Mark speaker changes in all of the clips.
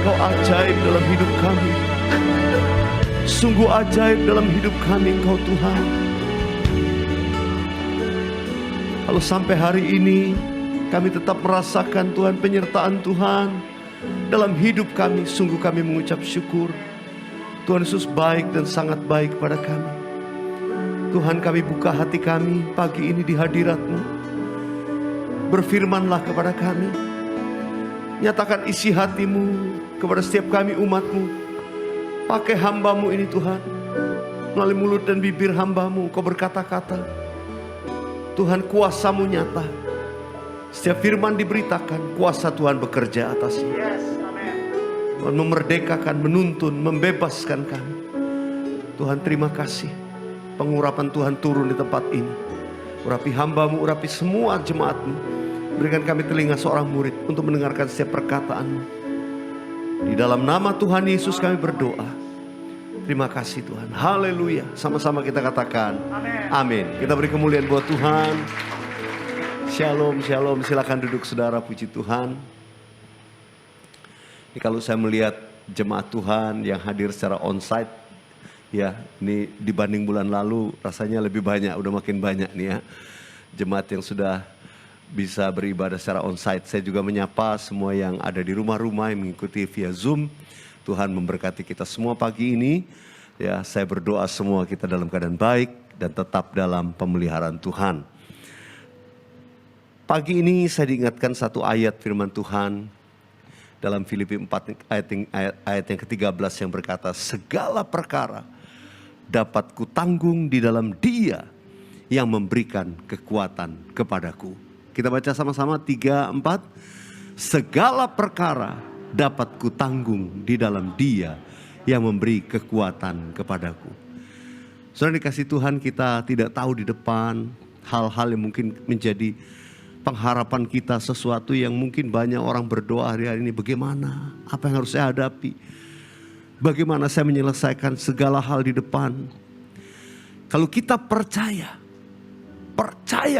Speaker 1: Engkau ajaib dalam hidup kami. Sungguh ajaib dalam hidup kami Engkau Tuhan. Kalau sampai hari ini kami tetap merasakan Tuhan penyertaan Tuhan dalam hidup kami, sungguh kami mengucap syukur. Tuhan Yesus baik dan sangat baik kepada kami. Tuhan, kami buka hati kami pagi ini di hadirat-Mu. Berfirmanlah kepada kami. Nyatakan isi hati-Mu kepada setiap kami umat-Mu. Pakai hamba-Mu ini Tuhan. Melalui mulut dan bibir hamba-Mu Kau berkata-kata. Tuhan, kuasa-Mu nyata. Setiap firman diberitakan, kuasa Tuhan bekerja atasnya. Tuhan memerdekakan, menuntun, membebaskan kami. Tuhan, terima kasih. Pengurapan Tuhan turun di tempat ini. Urapi hamba-Mu, urapi semua jemaat-Mu. Berikan kami telinga seorang murid untuk mendengarkan setiap perkataan-Mu. Di dalam nama Tuhan Yesus kami berdoa. Terima kasih Tuhan. Haleluya. Sama-sama kita katakan amin. Kita beri kemuliaan buat Tuhan. Shalom, shalom. Silakan duduk saudara, puji Tuhan. Ini kalau saya melihat jemaat Tuhan yang hadir secara onsite, ya ini dibanding bulan lalu rasanya lebih banyak, udah makin banyak nih ya. Jemaat yang sudah bisa beribadah secara onsite. Saya juga menyapa semua yang ada di rumah-rumah yang mengikuti via Zoom. Tuhan memberkati kita semua pagi ini. Ya, saya berdoa semua kita dalam keadaan baik dan tetap dalam pemeliharaan Tuhan. Pagi ini saya diingatkan satu ayat firman Tuhan dalam Filipi 4 ayat yang ke-13 yang berkata, segala perkara dapat kutanggung di dalam Dia yang memberikan kekuatan kepadaku. Kita baca sama-sama 3, 4. Segala perkara dapat kutanggung di dalam Dia yang memberi kekuatan kepadaku. Saudara dikasih Tuhan, kita tidak tahu di depan hal-hal yang mungkin menjadi pengharapan kita, sesuatu yang mungkin banyak orang berdoa hari-hari ini. Bagaimana? Apa yang harus saya hadapi? Bagaimana saya menyelesaikan segala hal di depan? Kalau kita percaya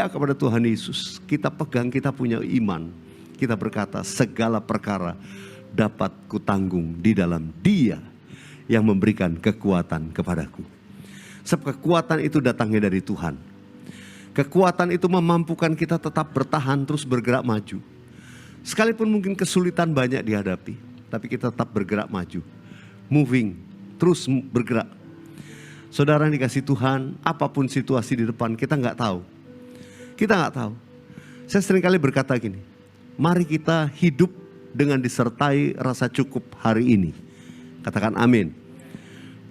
Speaker 1: kepada Tuhan Yesus, kita pegang, kita punya iman, kita berkata segala perkara dapat kutanggung di dalam Dia yang memberikan kekuatan kepadaku. Sebab kekuatan itu datangnya dari Tuhan. Kekuatan itu memampukan kita tetap bertahan, terus bergerak maju. Sekalipun mungkin kesulitan banyak dihadapi, tapi kita tetap bergerak maju. Moving, terus bergerak. Saudara yang dikasih Tuhan, apapun situasi di depan, kita nggak tahu. Kita nggak tahu. Saya seringkali berkata gini, mari kita hidup dengan disertai rasa cukup hari ini. Katakan amin.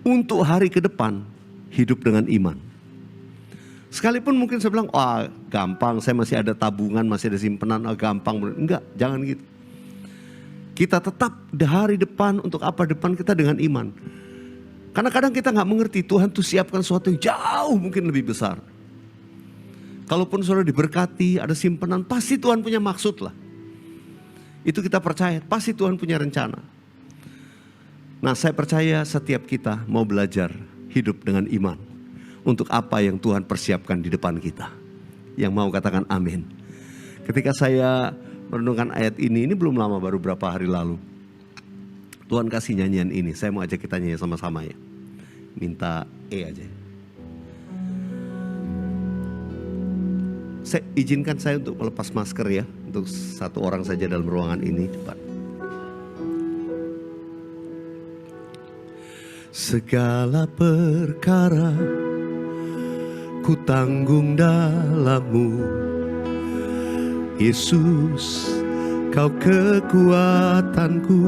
Speaker 1: Untuk hari ke depan, hidup dengan iman. Sekalipun mungkin saya bilang, gampang, saya masih ada tabungan, masih ada simpanan, gampang. Enggak, jangan gitu. Kita tetap di hari depan, untuk apa depan kita dengan iman. Karena kadang kita nggak mengerti, Tuhan tuh siapkan sesuatu yang jauh mungkin lebih besar. Kalaupun saudara diberkati, ada simpanan, pasti Tuhan punya maksud lah. Itu kita percaya, pasti Tuhan punya rencana. Nah, saya percaya setiap kita mau belajar hidup dengan iman. Untuk apa yang Tuhan persiapkan di depan kita. Yang mau katakan amin. Ketika saya merenungkan ayat ini belum lama, baru berapa hari lalu. Tuhan kasih nyanyian ini, saya mau ajak kita nyanyi sama-sama ya. Minta aja. Saya izinkan saya untuk melepas masker ya. Untuk satu orang saja dalam ruangan ini, cepat. Segala perkara ku tanggung dalam-Mu, Yesus, Kau kekuatanku.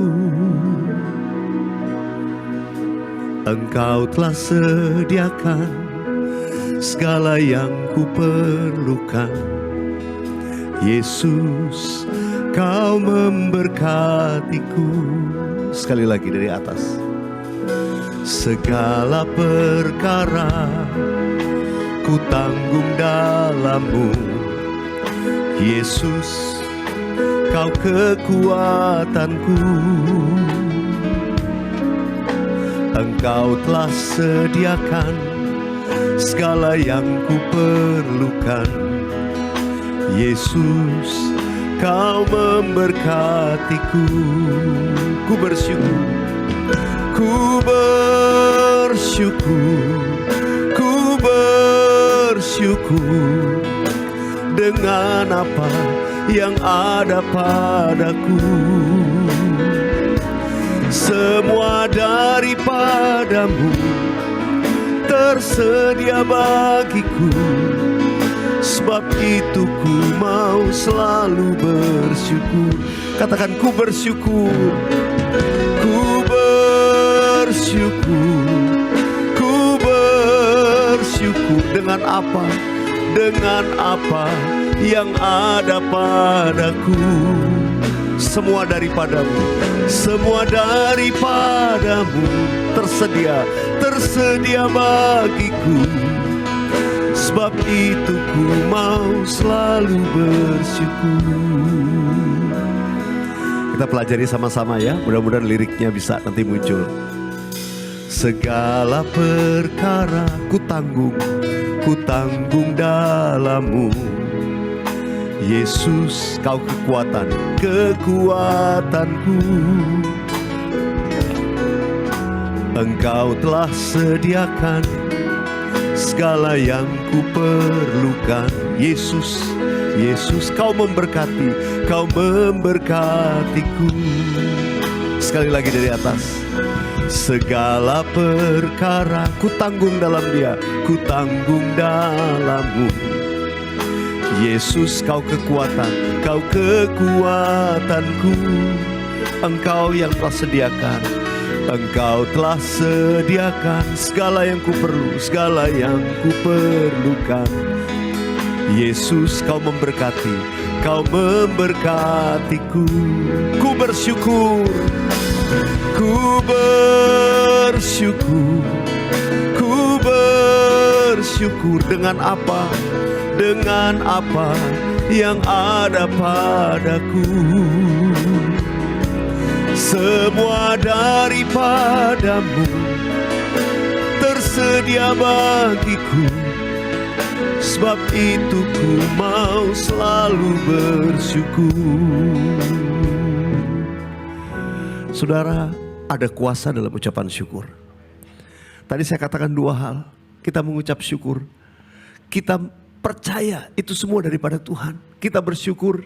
Speaker 1: Engkau telah sediakan segala yang ku perlukan, Yesus, Kau memberkatiku. Sekali lagi dari atas. Segala perkara ku tanggung dalam-Mu, Yesus, Kau kekuatanku. Engkau telah sediakan segala yang ku perlukan, Yesus, Kau memberkatiku. Ku bersyukur, ku bersyukur, ku bersyukur dengan apa yang ada padaku. Semua daripadamu tersedia bagiku. Sebab itu ku mau selalu bersyukur. Katakan, ku bersyukur, ku bersyukur, ku bersyukur dengan apa? Dengan apa yang ada padaku. Semua daripadamu, semua daripadamu tersedia, tersedia bagiku. Sebab itu ku mau selalu bersyukur. Kita pelajari sama-sama ya, mudah-mudahan liriknya bisa nanti muncul. Segala perkara ku tanggung dalam-Mu. Yesus, Kau kekuatan, kekuatanku. Engkau telah sediakan segala yang ku perlukan. Yesus, Yesus, Kau memberkati, Kau memberkatiku. Sekali lagi dari atas. Segala perkara ku tanggung dalam Dia, ku tanggung dalam-Mu. Yesus, Kau kekuatan, Kau kekuatanku. Engkau yang telah sediakan, Engkau telah sediakan segala yang ku perlu, segala yang ku perlukan. Yesus, Kau memberkati, Kau memberkatiku. Ku bersyukur, ku bersyukur, ku bersyukur dengan apa? Dengan apa yang ada padaku. Semua daripadamu tersedia bagiku. Sebab itu ku mau selalu bersyukur. Saudara, ada kuasa dalam ucapan syukur. Tadi saya katakan dua hal. Kita mengucap syukur, kita percaya itu semua daripada Tuhan. Kita bersyukur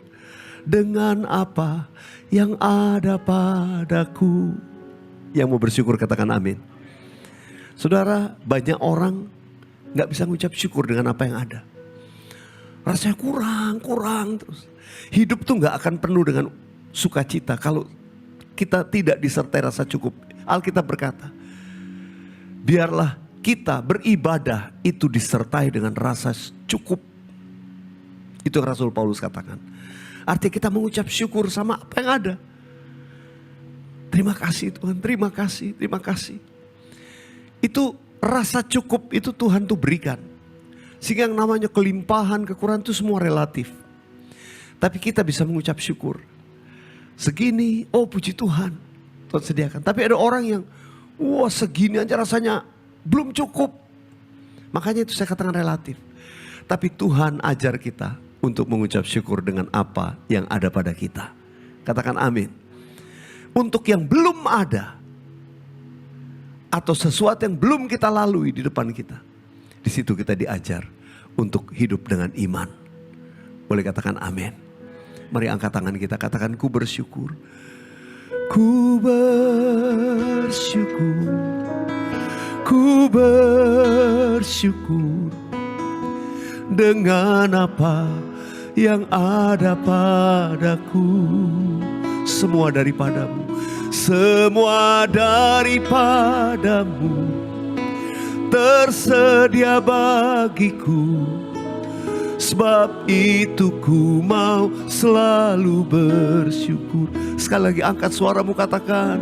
Speaker 1: dengan apa yang ada padaku. Yang mau bersyukur katakan amin. Saudara, banyak orang gak bisa mengucap syukur dengan apa yang ada. Rasanya kurang terus. Hidup tuh gak akan penuh dengan sukacita kalau kita tidak disertai rasa cukup. Alkitab berkata, biarlah kita beribadah itu disertai dengan rasa cukup. Itu yang Rasul Paulus katakan. Artinya kita mengucap syukur sama apa yang ada. Terima kasih Tuhan, terima kasih, terima kasih. Itu rasa cukup itu Tuhan tuh berikan. Sehingga yang namanya kelimpahan, kekurangan itu semua relatif. Tapi kita bisa mengucap syukur. Segini, oh puji Tuhan, Tuhan sediakan. Tapi ada orang yang, wah segini aja rasanya belum cukup. Makanya itu saya katakan relatif. Tapi Tuhan ajar kita untuk mengucap syukur dengan apa yang ada pada kita. Katakan amin. Untuk yang belum ada, atau sesuatu yang belum kita lalui di depan kita, di situ kita diajar untuk hidup dengan iman. Boleh katakan amin. Mari angkat tangan kita, katakan ku bersyukur. Ku bersyukur, ku bersyukur dengan apa yang ada padaku. Semua daripadamu, semua daripadamu tersedia bagiku. Sebab itu ku mau selalu bersyukur. Sekali lagi angkat suaramu, katakan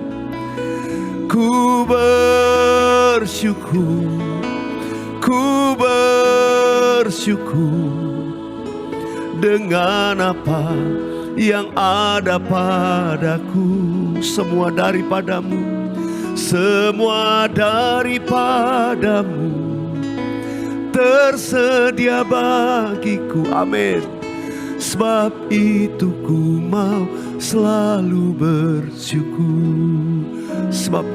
Speaker 1: ku bersyukur, ku bersyukur dengan apa yang ada padaku. Semua daripadamu, semua daripadamu tersedia bagiku. Amin. Sebab itu ku mau selalu bersyukur. Sebab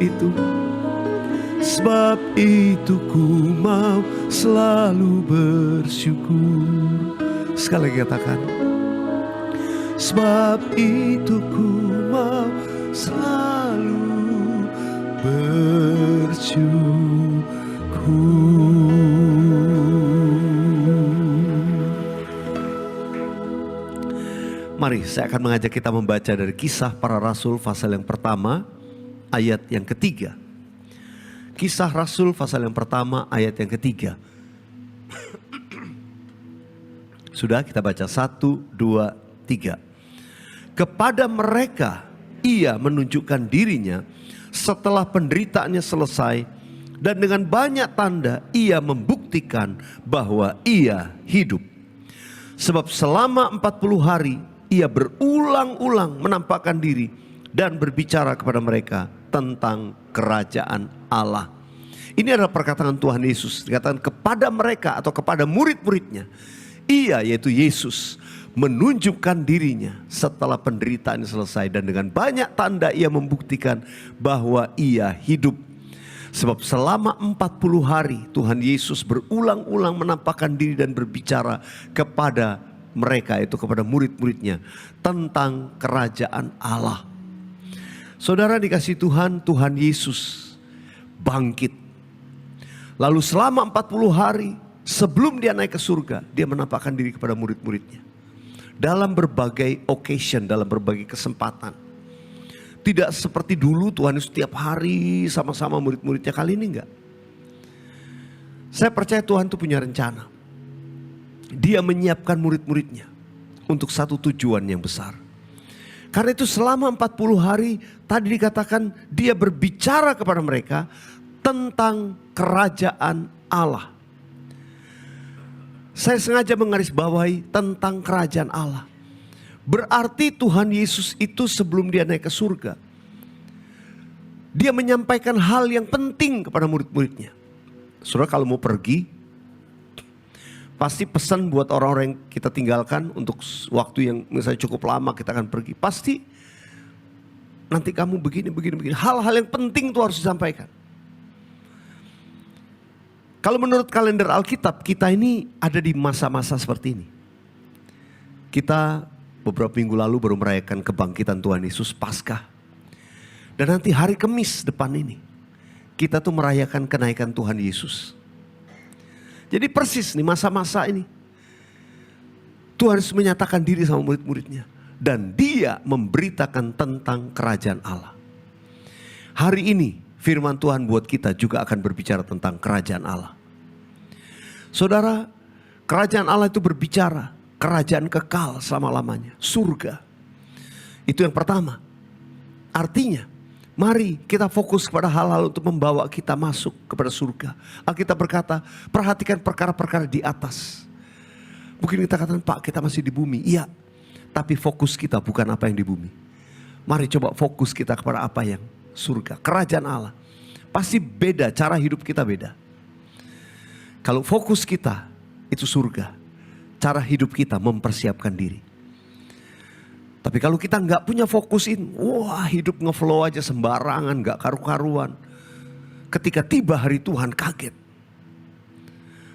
Speaker 1: itu ku mau selalu bersyukur. Sekali lagi katakan. Sebab itu ku mau selalu bersyukur. Mari saya akan mengajak kita membaca dari Kisah Para Rasul pasal yang pertama ayat yang ketiga. Kisah Rasul pasal yang pertama ayat yang ketiga. Sudah kita baca 1, 2, 3. Kepada mereka ia menunjukkan dirinya setelah penderitaannya selesai, dan dengan banyak tanda ia membuktikan bahwa ia hidup. Sebab selama 40 hari ia berulang-ulang menampakkan diri dan berbicara kepada mereka tentang kerajaan Allah. Ini adalah perkataan Tuhan Yesus. Dikatakan kepada mereka atau kepada murid-muridnya. Ia, yaitu Yesus, menunjukkan dirinya setelah penderitaan selesai, dan dengan banyak tanda ia membuktikan bahwa ia hidup. Sebab selama 40 hari Tuhan Yesus berulang-ulang menampakkan diri dan berbicara kepada mereka, itu kepada murid-muridnya, tentang kerajaan Allah. Saudara dikasih Tuhan, Tuhan Yesus bangkit. Lalu selama 40 hari sebelum dia naik ke surga, dia menampakkan diri kepada murid-muridnya. Dalam berbagai occasion, dalam berbagai kesempatan. Tidak seperti dulu Tuhan Yesus setiap hari sama-sama murid-muridnya, kali ini enggak. Saya percaya Tuhan itu punya rencana. Dia menyiapkan murid-muridnya untuk satu tujuan yang besar. Karena itu selama 40 hari tadi dikatakan dia berbicara kepada mereka tentang kerajaan Allah. Saya sengaja menggarisbawahi tentang kerajaan Allah. Berarti Tuhan Yesus itu sebelum dia naik ke surga, dia menyampaikan hal yang penting kepada murid-muridnya. Saudara kalau mau pergi, pasti pesan buat orang-orang yang kita tinggalkan untuk waktu yang misalnya cukup lama kita akan pergi. Pasti nanti kamu begini. Hal-hal yang penting itu harus disampaikan. Kalau menurut kalender Alkitab, kita ini ada di masa-masa seperti ini. Kita beberapa minggu lalu baru merayakan kebangkitan Tuhan Yesus Paskah. Dan nanti hari Kamis depan ini, kita tuh merayakan kenaikan Tuhan Yesus. Jadi persis nih masa-masa ini, Tuhan Yesus menyatakan diri sama murid-muridnya. Dan dia memberitakan tentang kerajaan Allah. Hari ini firman Tuhan buat kita juga akan berbicara tentang kerajaan Allah. Saudara, kerajaan Allah itu berbicara kerajaan kekal selama-lamanya, surga. Itu yang pertama. Artinya, mari kita fokus kepada hal-hal untuk membawa kita masuk kepada surga. Alkitab berkata, perhatikan perkara-perkara di atas. Mungkin kita katakan, Pak, kita masih di bumi. Iya, tapi fokus kita bukan apa yang di bumi. Mari coba fokus kita kepada apa yang surga, kerajaan Allah. Pasti beda, cara hidup kita beda. Kalau fokus kita itu surga, cara hidup kita mempersiapkan diri. Tapi kalau kita nggak punya fokusin, wah hidup ngeflow aja sembarangan, nggak karu-karuan. Ketika tiba hari Tuhan kaget.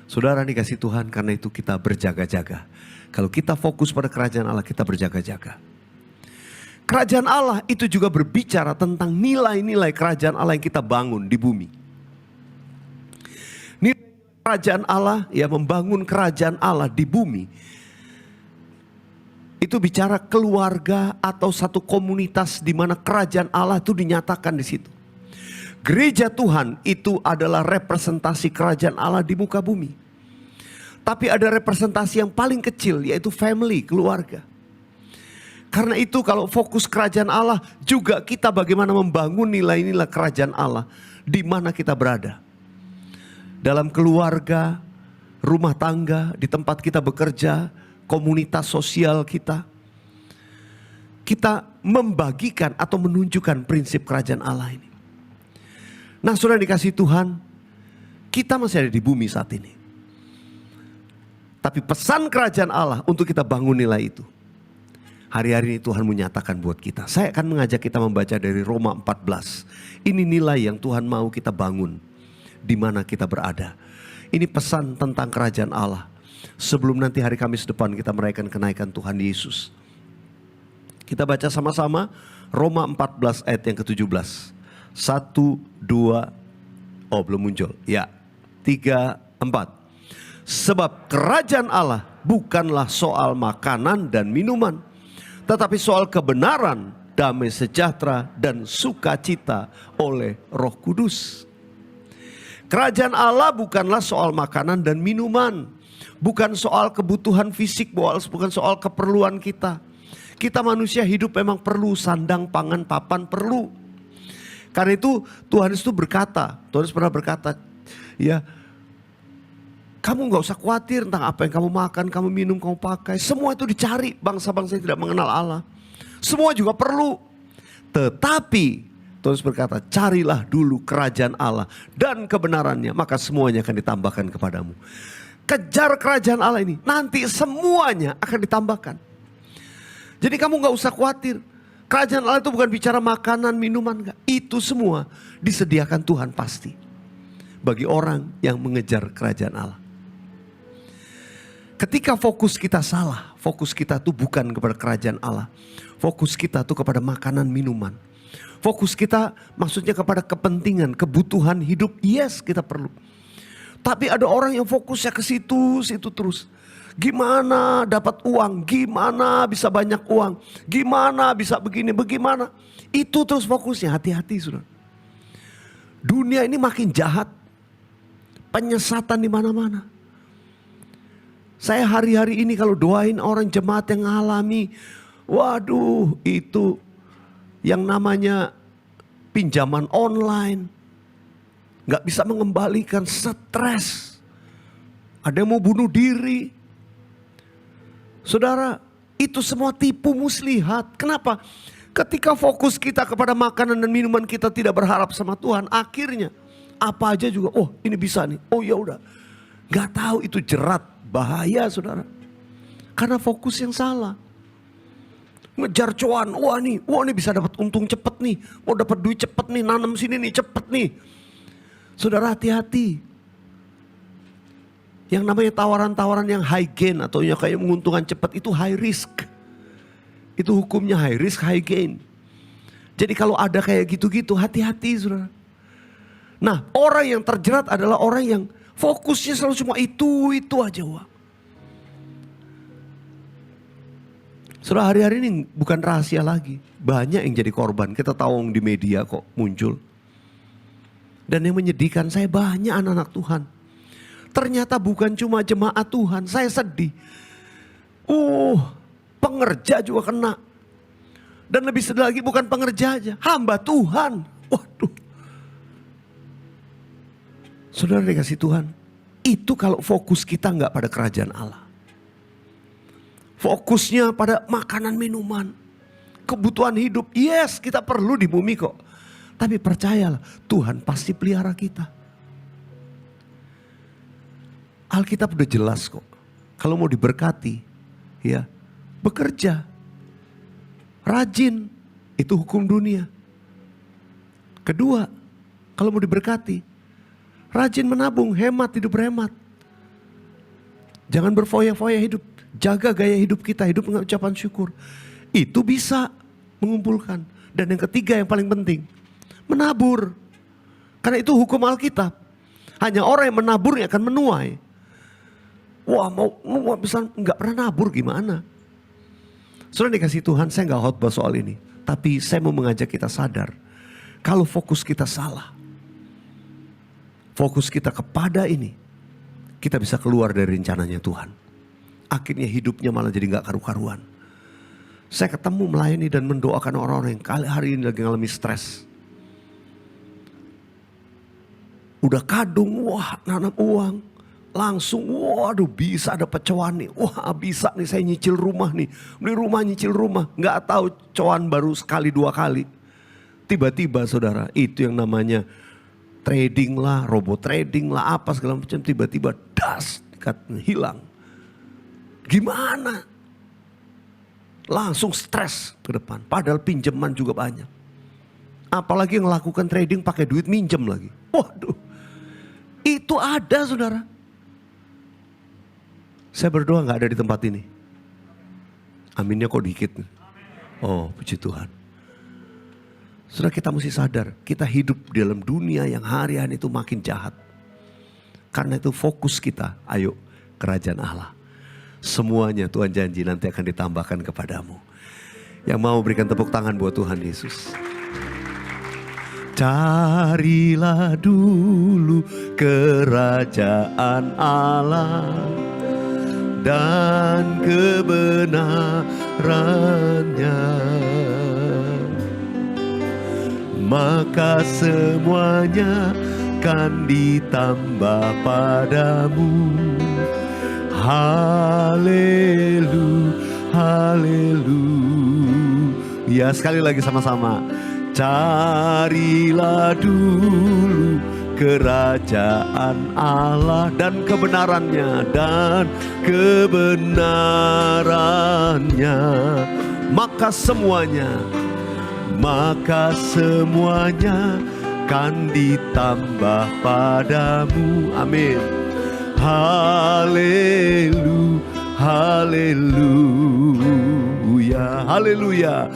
Speaker 1: Saudara dikasih Tuhan, karena itu kita berjaga-jaga. Kalau kita fokus pada kerajaan Allah, kita berjaga-jaga. Kerajaan Allah itu juga berbicara tentang nilai-nilai kerajaan Allah yang kita bangun di bumi. Nilai kerajaan Allah, ya membangun kerajaan Allah di bumi. Itu bicara keluarga atau satu komunitas di mana kerajaan Allah itu dinyatakan di situ. Gereja Tuhan itu adalah representasi kerajaan Allah di muka bumi. Tapi ada representasi yang paling kecil, yaitu family, keluarga. Karena itu kalau fokus kerajaan Allah, juga kita bagaimana membangun nilai-nilai kerajaan Allah di mana kita berada. Dalam keluarga, rumah tangga, di tempat kita bekerja, komunitas sosial kita. Kita membagikan atau menunjukkan prinsip kerajaan Allah ini. Nah, saudara dikasih Tuhan, kita masih ada di bumi saat ini. Tapi pesan kerajaan Allah untuk kita bangun nilai itu. Hari-hari ini Tuhan menyatakan buat kita. Saya akan mengajak kita membaca dari Roma 14. Ini nilai yang Tuhan mau kita bangun. Di mana kita berada. Ini pesan tentang kerajaan Allah. Sebelum nanti hari Kamis depan kita merayakan kenaikan Tuhan Yesus. Kita baca sama-sama Roma 14 ayat yang ke-17. 1, 2, belum muncul. Ya, 3, 4. Sebab kerajaan Allah bukanlah soal makanan dan minuman, tetapi soal kebenaran, damai sejahtera dan sukacita oleh Roh Kudus. Kerajaan Allah bukanlah soal makanan dan minuman, bukan soal kebutuhan fisik, bukan soal keperluan kita. Kita manusia hidup memang perlu sandang, pangan, papan, perlu. Karena itu Tuhan Yesus berkata, Tuhan Yesus pernah berkata, ya, kamu gak usah khawatir tentang apa yang kamu makan, kamu minum, kamu pakai. Semua itu dicari, bangsa-bangsa yang tidak mengenal Allah. Semua juga perlu. Tetapi Tuhan Yesus berkata, carilah dulu kerajaan Allah dan kebenarannya, maka semuanya akan ditambahkan kepadamu. Kejar kerajaan Allah ini, nanti semuanya akan ditambahkan. Jadi kamu gak usah khawatir. Kerajaan Allah itu bukan bicara makanan, minuman, enggak. Itu semua disediakan Tuhan pasti. Bagi orang yang mengejar kerajaan Allah. Ketika fokus kita salah, fokus kita tuh bukan kepada kerajaan Allah. Fokus kita tuh kepada makanan, minuman. Fokus kita maksudnya kepada kepentingan, kebutuhan hidup. Yes, kita perlu. Tapi ada orang yang fokusnya ke situ terus. Gimana dapat uang, gimana bisa banyak uang, gimana bisa begini, bagaimana. Itu terus fokusnya, hati-hati saudara. Dunia ini makin jahat. Penyesatan di mana-mana. Saya hari-hari ini kalau doain orang jemaat yang ngalami, waduh itu yang namanya pinjaman online. Gak bisa mengembalikan, stres. Ada yang mau bunuh diri. Saudara, itu semua tipu muslihat. Kenapa? Ketika fokus kita kepada makanan dan minuman kita tidak berharap sama Tuhan, akhirnya apa aja juga, oh ini bisa nih, oh ya udah. Gak tahu itu jerat, bahaya saudara. Karena fokus yang salah. Ngejar cuan, wah nih bisa dapat untung cepet nih, mau dapat duit cepet nih, nanam sini nih cepet nih. Saudara hati-hati. Yang namanya tawaran-tawaran yang high gain atau yang kayak menguntungkan cepat itu high risk. Itu hukumnya high risk, high gain. Jadi kalau ada kayak gitu-gitu hati-hati saudara. Nah orang yang terjerat adalah orang yang fokusnya selalu cuma itu aja. Wah. Saudara hari-hari ini bukan rahasia lagi. Banyak yang jadi korban. Kita tahu di media kok muncul. Dan yang menyedihkan saya banyak anak-anak Tuhan. Ternyata bukan cuma jemaat Tuhan. Saya sedih. Pengerja juga kena. Dan lebih sedih lagi bukan pengerja aja. Hamba Tuhan. Waduh. Saudara dikasih Tuhan. Itu kalau fokus kita nggak pada kerajaan Allah. Fokusnya pada makanan minuman. Kebutuhan hidup. Yes kita perlu di bumi kok. Tapi percayalah Tuhan pasti pelihara kita. Alkitab udah jelas kok. Kalau mau diberkati, ya bekerja. Rajin, itu hukum dunia. Kedua, kalau mau diberkati, rajin menabung, hidup hemat. Jangan berfoya-foya hidup. Jaga gaya hidup kita, hidup dengan ucapan syukur. Itu bisa mengumpulkan. Dan yang ketiga yang paling penting, menabur. Karena itu hukum Alkitab. Hanya orang yang menabur yang akan menuai. Wah mau bisa nggak pernah nabur gimana? Sudah dikasih Tuhan, saya nggak khotbah soal ini. Tapi saya mau mengajak kita sadar. Kalau fokus kita salah. Fokus kita kepada ini. Kita bisa keluar dari rencananya Tuhan. Akhirnya hidupnya malah jadi nggak karu-karuan. Saya ketemu melayani dan mendoakan orang-orang yang hari ini lagi ngalami stres. Udah kadung, wah nanam uang. Langsung, waduh bisa dapat cuan nih. Wah bisa nih saya nyicil rumah nih. Beli rumah nyicil rumah. Gak tahu cuan baru sekali dua kali. Tiba-tiba saudara itu yang namanya trading lah, robot trading lah apa segala macam. Tiba-tiba das hilang. Gimana? Langsung stres ke depan. Padahal pinjaman juga banyak. Apalagi yang melakukan trading pakai duit minjem lagi. Waduh. Itu ada saudara. Saya berdoa gak ada di tempat ini. Aminnya kok dikit. Oh puji Tuhan. Saudara, kita mesti sadar. Kita hidup di dalam dunia yang hari-hari itu makin jahat. Karena itu fokus kita. Ayo kerajaan Allah. Semuanya Tuhan janji nanti akan ditambahkan kepadamu. Yang mau berikan tepuk tangan buat Tuhan Yesus. Carilah dulu kerajaan Allah dan kebenarannya, maka semuanya kan ditambah padamu. Haleluya, haleluya. Sekali lagi sama-sama. Carilah dulu kerajaan Allah dan kebenarannya, maka semuanya kan ditambah padamu. Amin. Haleluya, haleluya, haleluya, haleluya,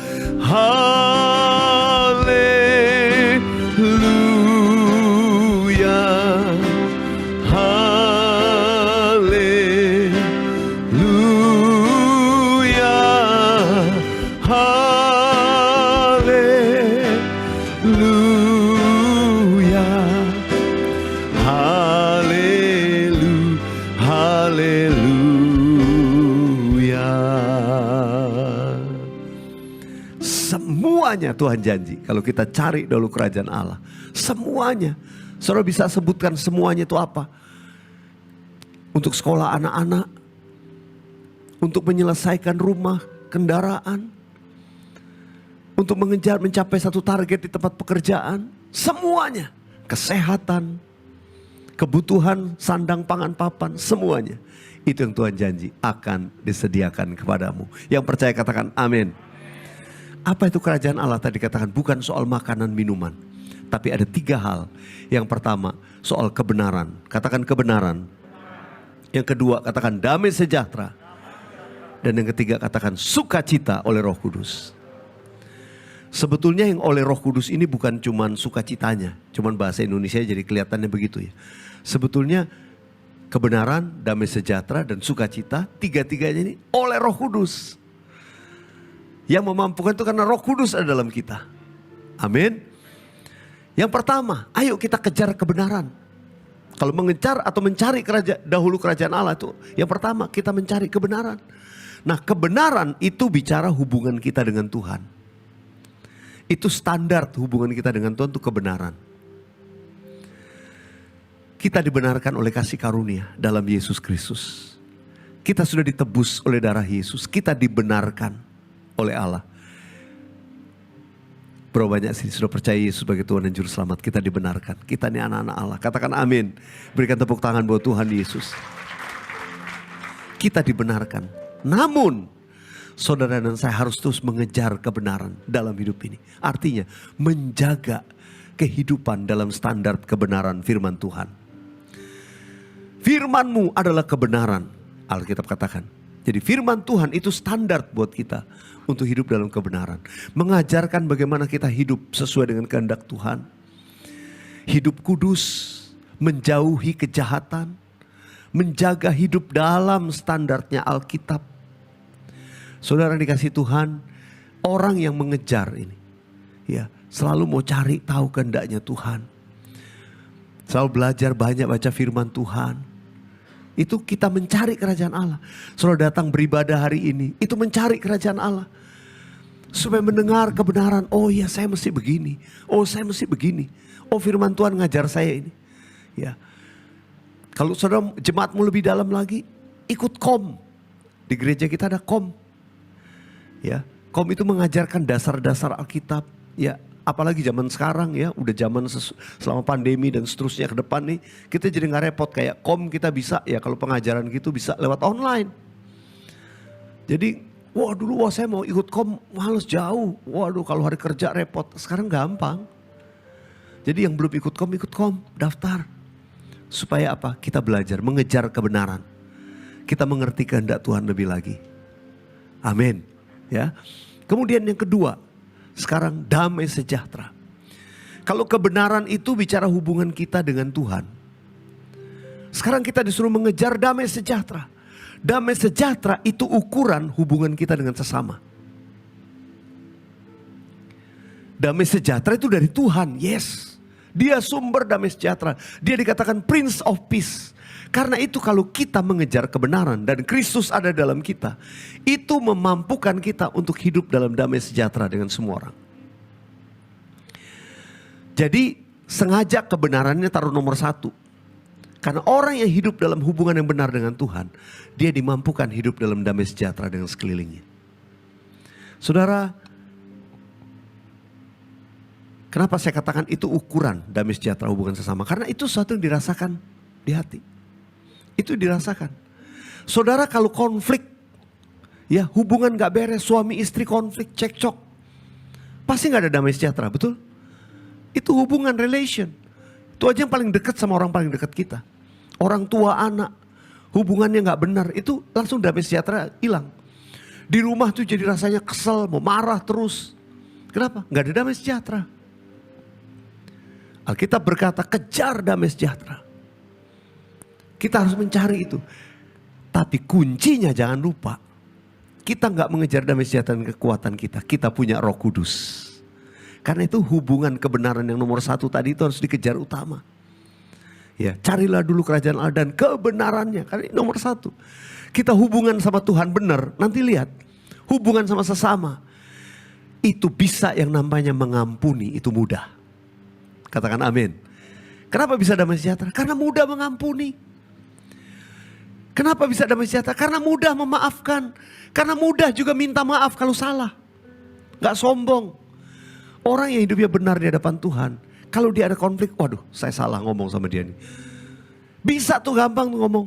Speaker 1: haleluya, haleluya, haleluya. Semuanya Tuhan janji kalau kita cari dulu kerajaan Allah. Semuanya. Saudara bisa sebutkan semuanya itu apa? Untuk sekolah anak-anak, untuk menyelesaikan rumah, kendaraan, untuk mencapai satu target di tempat pekerjaan, semuanya. Kesehatan, kebutuhan sandang pangan papan, semuanya. Itu yang Tuhan janji akan disediakan kepadamu. Yang percaya katakan amin. Apa itu kerajaan Allah? Tadi katakan bukan soal makanan minuman. Tapi ada 3 hal. Yang pertama soal kebenaran. Katakan kebenaran. Yang kedua katakan damai sejahtera. Dan yang ketiga katakan sukacita oleh Roh Kudus. Sebetulnya yang oleh Roh Kudus ini bukan cuman sukacitanya. Cuman bahasa Indonesia jadi kelihatannya begitu ya. Sebetulnya kebenaran, damai sejahtera dan sukacita, 3-tiganya ini oleh Roh Kudus. Yang memampukan itu karena Roh Kudus ada dalam kita. Amin. Yang pertama, ayo kita kejar kebenaran. Kalau mengejar atau mencari dahulu kerajaan Allah itu, yang pertama kita mencari kebenaran. Nah, kebenaran itu bicara hubungan kita dengan Tuhan. Itu standar hubungan kita dengan Tuhan itu kebenaran. Kita dibenarkan oleh kasih karunia dalam Yesus Kristus. Kita sudah ditebus oleh darah Yesus. Kita dibenarkan oleh Allah. Berapa banyak sih sudah percaya Yesus sebagai Tuhan dan Juru Selamat. Kita dibenarkan. Kita ini anak-anak Allah. Katakan amin. Berikan tepuk tangan buat Tuhan Yesus. Kita dibenarkan. Namun saudara dan saya harus terus mengejar kebenaran dalam hidup ini. Artinya menjaga kehidupan dalam standar kebenaran firman Tuhan. Firman-Mu adalah kebenaran. Alkitab katakan. Jadi firman Tuhan itu standar buat kita untuk hidup dalam kebenaran. Mengajarkan bagaimana kita hidup sesuai dengan kehendak Tuhan. Hidup kudus, menjauhi kejahatan, menjaga hidup dalam standarnya Alkitab. Saudara dikasih Tuhan, orang yang mengejar ini, ya selalu mau cari tahu kehendaknya Tuhan. Selalu belajar banyak baca firman Tuhan. Itu kita mencari kerajaan Allah. Saudara datang beribadah hari ini, itu mencari kerajaan Allah. Supaya mendengar kebenaran, oh ya saya mesti begini, oh saya mesti begini. Oh firman Tuhan ngajar saya ini. Ya. Kalau saudara jemaatmu lebih dalam lagi, ikut kom. Di gereja kita ada kom. Ya, kom itu mengajarkan dasar-dasar Alkitab. Ya, apalagi zaman sekarang ya, udah zaman selama pandemi dan seterusnya ke depan nih, kita jadi nggak repot kayak kom kita bisa ya kalau pengajaran gitu bisa lewat online. Jadi, wah saya mau ikut males jauh. Waduh kalau hari kerja repot. Sekarang gampang. Jadi yang belum ikut kom, daftar. Supaya apa? Kita belajar, mengejar kebenaran. Kita mengerti kehendak Tuhan lebih lagi. Amin. Ya. Kemudian yang kedua, sekarang damai sejahtera. Kalau kebenaran itu bicara hubungan kita dengan Tuhan. Sekarang kita disuruh mengejar damai sejahtera. Damai sejahtera itu ukuran hubungan kita dengan sesama. Damai sejahtera itu dari Tuhan, yes. Dia sumber damai sejahtera. Dia dikatakan Prince of Peace. Karena itu kalau kita mengejar kebenaran dan Kristus ada dalam kita, itu memampukan kita untuk hidup dalam damai sejahtera dengan semua orang. Jadi sengaja kebenarannya taruh nomor 1. Karena orang yang hidup dalam hubungan yang benar dengan Tuhan, dia dimampukan hidup dalam damai sejahtera dengan sekelilingnya. Saudara, kenapa saya katakan itu ukuran damai sejahtera hubungan sesama? Karena itu sesuatu yang dirasakan di hati. Itu dirasakan. Saudara kalau konflik, ya hubungan gak beres, suami istri konflik, cekcok, pasti gak ada damai sejahtera, betul? Itu hubungan relation. Itu aja yang paling dekat sama orang paling dekat kita. Orang tua anak, hubungannya gak benar, itu langsung damai sejahtera hilang. Di rumah tuh jadi rasanya kesel, mau marah terus. Kenapa? Gak ada damai sejahtera. Alkitab berkata kejar damai sejahtera. Kita harus mencari itu. Tapi kuncinya jangan lupa. Kita gak mengejar damai sejahtera dan kekuatan kita. Kita punya Roh Kudus. Karena itu hubungan kebenaran yang nomor 1 tadi itu harus dikejar utama. Ya, carilah dulu kerajaan Allah dan kebenarannya. Karena ini nomor 1. Kita hubungan sama Tuhan benar. Nanti lihat. Hubungan sama sesama. Itu bisa yang namanya mengampuni. Itu mudah. Katakan amin. Kenapa bisa damai sejahtera? Karena mudah mengampuni. Kenapa bisa damai sejahtera? Karena mudah memaafkan. Karena mudah juga minta maaf kalau salah. Gak sombong. Orang yang hidupnya benar di hadapan Tuhan. Kalau dia ada konflik, waduh saya salah ngomong sama dia nih. Bisa tuh gampang tuh ngomong.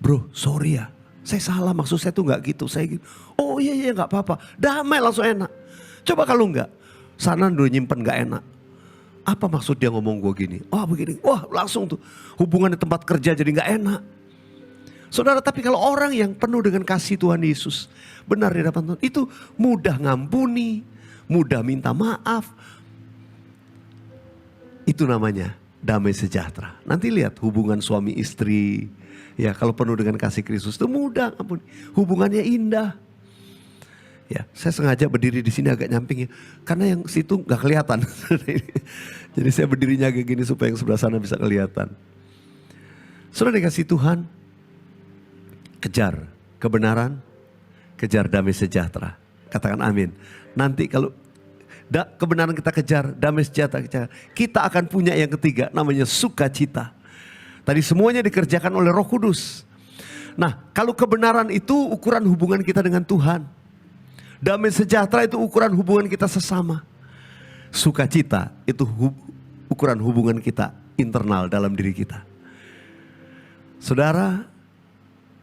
Speaker 1: Bro sorry ya, saya salah maksud saya tuh gak gitu. Saya gitu. Oh iya gak apa-apa. Damai langsung enak. Coba kalau enggak, sana dulu nyimpen gak enak. Apa maksud dia ngomong gue gini? Oh begini, wah langsung tuh. Hubungan di tempat kerja jadi gak enak. Saudara, tapi kalau orang yang penuh dengan kasih Tuhan Yesus, benar di hadapan Tuhan, itu mudah ngampuni, mudah minta maaf. Itu namanya damai sejahtera. Nanti lihat hubungan suami istri, ya kalau penuh dengan kasih Kristus itu mudah ngampuni. Hubungannya indah. Ya, saya sengaja berdiri di sini agak nyamping ya, karena yang situ nggak kelihatan. Jadi saya berdirinya kayak gini supaya yang sebelah sana bisa kelihatan. Saudara dikasih Tuhan, kejar kebenaran, kejar damai sejahtera. Katakan amin. Nanti kalau kebenaran kita kejar, damai sejahtera kita akan punya yang ketiga, namanya sukacita. Tadi semuanya dikerjakan oleh Roh Kudus. Nah, kalau kebenaran itu ukuran hubungan kita dengan Tuhan. Damai sejahtera itu ukuran hubungan kita sesama. Sukacita itu ukuran hubungan kita internal dalam diri kita. Saudara,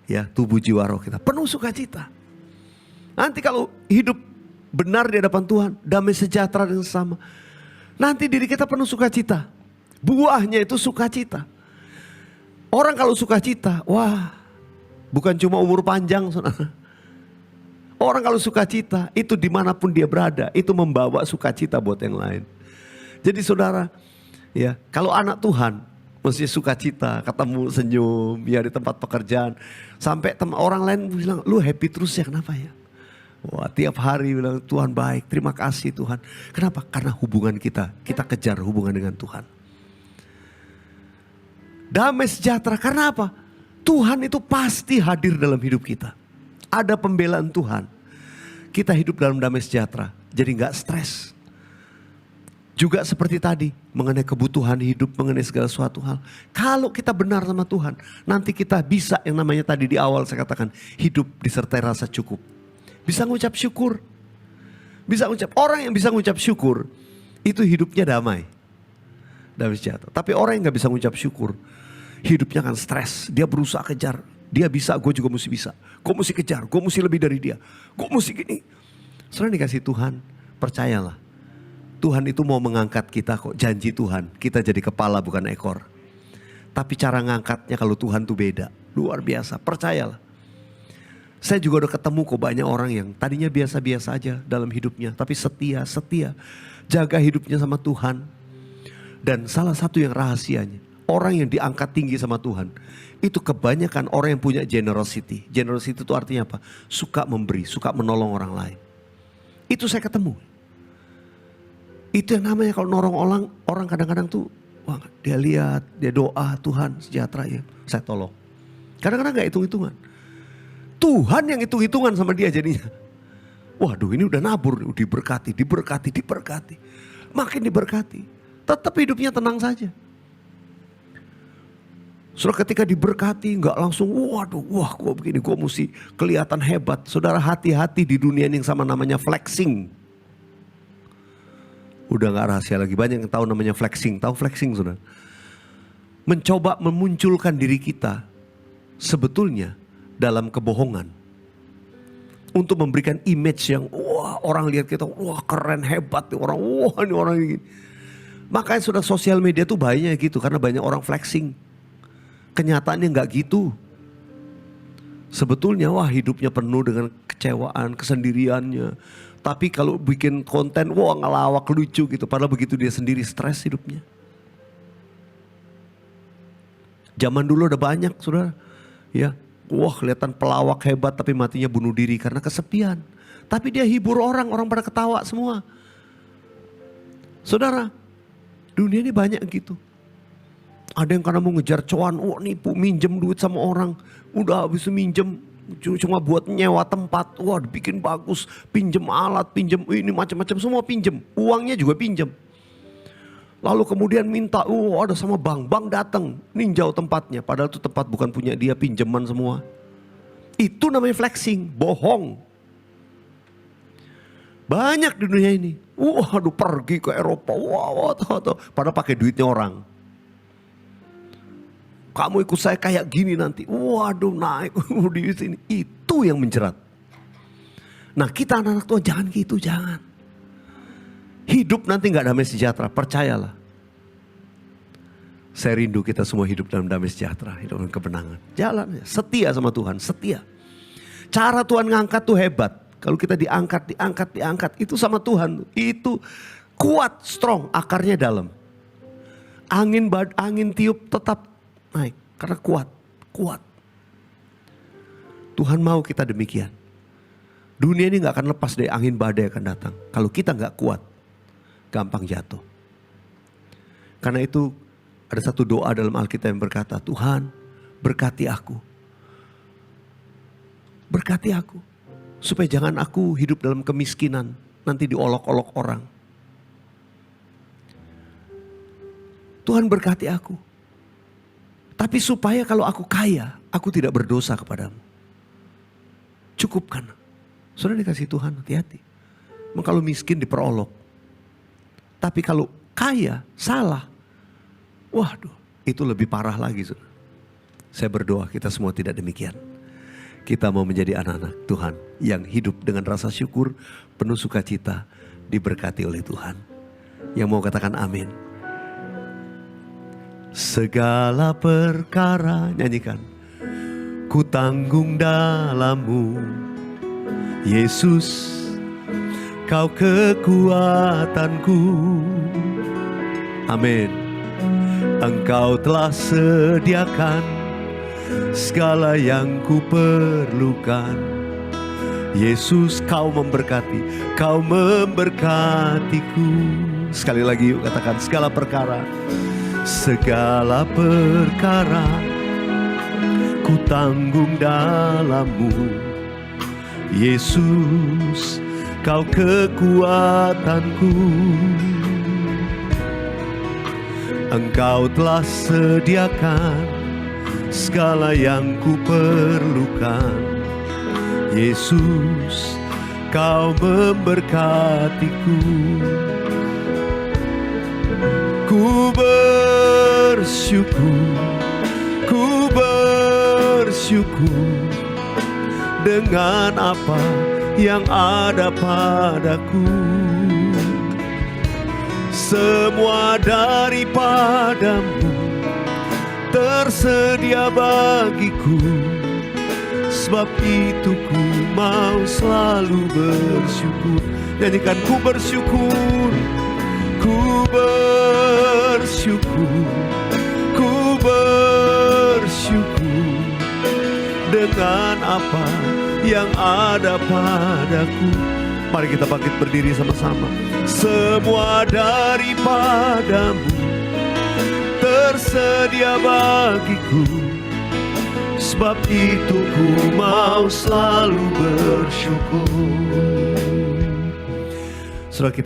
Speaker 1: ya tubuh jiwa roh kita penuh sukacita. Nanti kalau hidup benar di hadapan Tuhan, damai sejahtera dan sesama, nanti diri kita penuh sukacita. Buahnya itu sukacita. Orang kalau sukacita, wah, bukan cuma umur panjang, saudara. Orang kalau sukacita, itu dimanapun dia berada, itu membawa sukacita buat yang lain. Jadi saudara, ya kalau anak Tuhan, mesti sukacita, ketemu senyum, ya di tempat pekerjaan. Sampai orang lain bilang, lu happy terus ya, kenapa ya? Wah, tiap hari bilang, Tuhan baik, terima kasih Tuhan. Kenapa? Karena hubungan kita kejar hubungan dengan Tuhan. Damai sejahtera, karena apa? Tuhan itu pasti hadir dalam hidup kita. Ada pembelaan Tuhan. Kita hidup dalam damai sejahtera, jadi gak stres. Juga seperti tadi, mengenai kebutuhan hidup, mengenai segala suatu hal. Kalau kita benar sama Tuhan, nanti kita bisa yang namanya tadi di awal saya katakan, hidup disertai rasa cukup. Bisa ngucap syukur. Bisa ngucap, orang yang bisa ngucap syukur, itu hidupnya damai. Damai sejahtera. Tapi orang yang gak bisa ngucap syukur, hidupnya akan stres. Dia berusaha kejar Dia bisa, gue juga mesti bisa. Gue mesti kejar, gue mesti lebih dari dia. Gue mesti gini. Setelah dikasih Tuhan, percayalah. Tuhan itu mau mengangkat kita kok, janji Tuhan. Kita jadi kepala bukan ekor. Tapi cara ngangkatnya kalau Tuhan tuh beda. Luar biasa, percayalah. Saya juga udah ketemu kok banyak orang yang tadinya biasa-biasa aja dalam hidupnya. Tapi setia. Jaga hidupnya sama Tuhan. Dan salah satu yang rahasianya, orang yang diangkat tinggi sama Tuhan, itu kebanyakan orang yang punya generosity. Generosity itu artinya apa? Suka memberi, suka menolong orang lain. Itu saya ketemu. Itu yang namanya kalau nolong orang kadang-kadang tuh, wah, dia lihat, dia doa, Tuhan sejahtera ya, saya tolong. Kadang-kadang gak hitung-hitungan. Tuhan yang hitung-hitungan sama dia jadinya. Waduh, ini udah nabur, diberkati. Makin diberkati. Tetap hidupnya tenang saja. Saudara, ketika diberkati gak langsung wah gue begini, gue mesti kelihatan hebat. Saudara, hati-hati di dunia ini yang sama namanya flexing. Udah gak rahasia lagi, banyak yang tahu namanya flexing. Tahu flexing, saudara? Mencoba memunculkan diri kita sebetulnya dalam kebohongan. Untuk memberikan image yang wah, orang lihat kita, wah keren, hebat nih orang, wah ini orang ini. Makanya sudah sosial media tuh bahayanya gitu, karena banyak orang flexing. Kenyataannya gak gitu. Sebetulnya wah hidupnya penuh dengan kecewaan, kesendiriannya. Tapi kalau bikin konten, wah ngelawak lucu gitu. Padahal begitu dia sendiri stres hidupnya. Zaman dulu udah banyak, saudara. Ya, wah kelihatan pelawak hebat tapi matinya bunuh diri karena kesepian. Tapi dia hibur orang pada ketawa semua. Saudara, dunia ini banyak gitu. Ada yang karena mau ngejar cuan, nipu, minjem duit sama orang. Udah habis minjem, cuma buat nyewa tempat. Wah dibikin bagus, pinjem alat, pinjem ini macam-macam semua pinjem. Uangnya juga pinjem. Lalu kemudian minta, ada sama bank datang, ninjau tempatnya. Padahal itu tempat bukan punya dia, pinjaman semua. Itu namanya flexing, bohong. Banyak di dunia ini. Waduh pergi ke Eropa, padahal pakai duitnya orang. Kamu ikut saya kayak gini nanti, waduh naik di sini. Itu yang menjerat. Nah kita anak-anak Tuhan jangan gitu, jangan. Hidup nanti gak damai sejahtera, percayalah. Saya rindu kita semua hidup dalam damai sejahtera, hidup dalam kebenangan. Jalan, setia sama Tuhan, setia. Cara Tuhan ngangkat tuh hebat. Kalau kita diangkat, itu sama Tuhan. Itu kuat, strong, akarnya dalam. Angin tiup tetap naik, karena kuat. Tuhan mau kita demikian. Dunia ini gak akan lepas dari angin badai akan datang. Kalau kita gak kuat, gampang jatuh. Karena itu ada satu doa dalam Alkitab yang berkata, Tuhan berkati aku. Berkati aku. Supaya jangan aku hidup dalam kemiskinan. Nanti diolok-olok orang. Tuhan berkati aku. Tapi supaya kalau aku kaya, aku tidak berdosa kepadamu. Cukupkan. Sudah dikasih Tuhan, hati-hati. Memang kalau miskin diperolok. Tapi kalau kaya, salah. Waduh, itu lebih parah lagi. Saya berdoa kita semua tidak demikian. Kita mau menjadi anak-anak Tuhan yang hidup dengan rasa syukur, penuh sukacita, diberkati oleh Tuhan. Yang mau katakan amin. Segala perkara, nyanyikan. Ku tanggung dalam-Mu, Yesus, Kau kekuatanku. Amin. Engkau telah sediakan segala yang ku perlukan. Yesus, Kau memberkati, Kau memberkatiku. Sekali lagi yuk katakan, segala perkara. Segala perkara ku tanggung dalam-Mu, Yesus, Kau kekuatanku. Engkau telah sediakan segala yang ku perlukan. Yesus, Kau memberkatiku. Ku bersyukur, bersyukur dengan apa yang ada padaku. Semua daripadamu tersedia bagiku, sebab itu ku mau selalu bersyukur. Nyanyikan, ku bersyukur, ku bersyukur, ku bersyukur dengan apa yang ada padaku. Mari kita bangkit berdiri sama-sama. Semua daripadamu tersedia bagiku, sebab itu ku mau selalu bersyukur. Saudara, kita